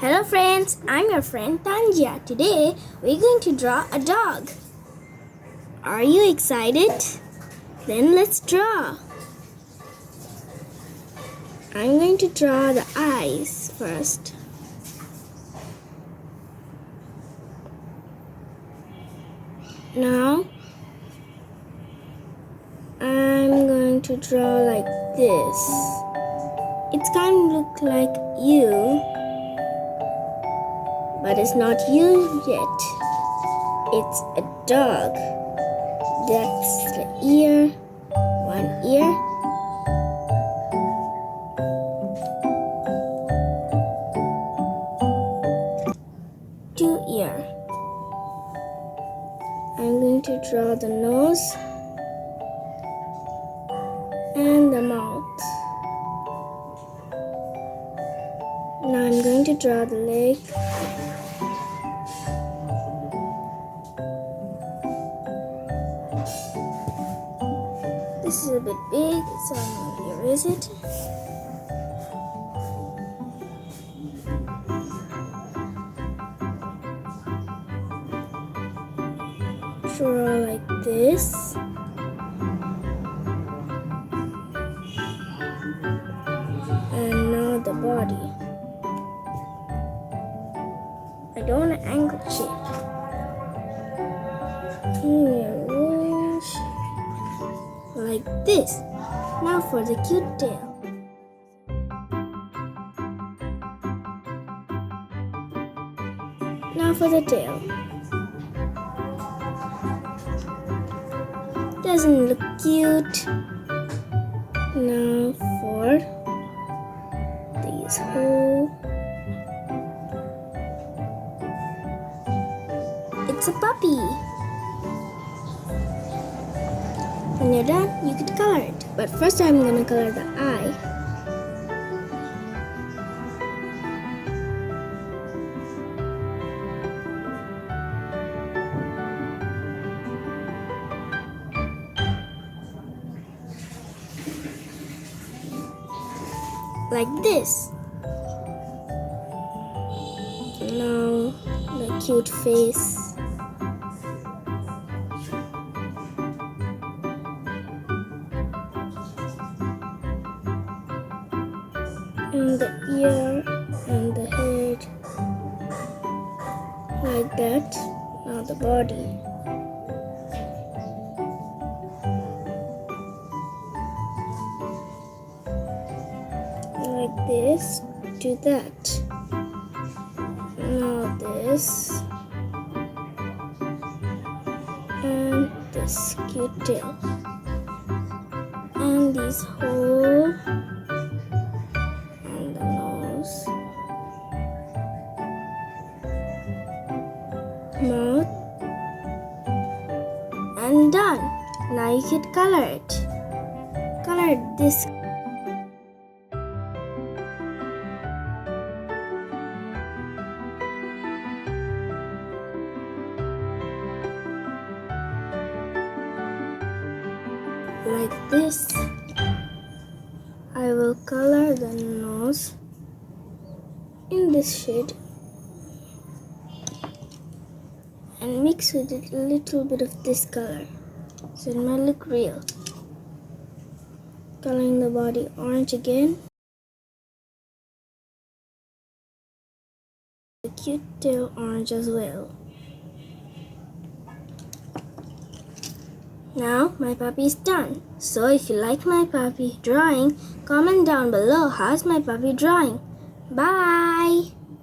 Hello friends, I'm your friend Tanjeea. Today we're going to draw a dog. Are you excited? Then let's draw. I'm going to draw the eyes first. Now I'm going to draw like this. It's kind of look like you, but it's not you yet. It's a dog. That's the ear, one ear. Two ear. I'm going to draw the nose and the mouth. Now I'm going to draw the leg. This is a bit big, so I'm going to erase it. Draw like this. And now the body. I don't want an angle shape. Like this. Now for the cute tail. Now for the tail. Doesn't look cute. Now for these whole. It's a puppy. When you're done, you could color it. But first I'm gonna color the eye. Like this. Now the cute face. And the ear and the head, like that. Now the body. Like this to that. Now this and this cute tail and these whole. Mouth and done. Now you can color it. Color this. Like this. I will color the nose in this shade and mix with it a little bit of this color so it might look real. Coloring the body orange again. The cute tail orange as well. Now my puppy is done. So if you like my puppy drawing, comment down below how's my puppy drawing. Bye!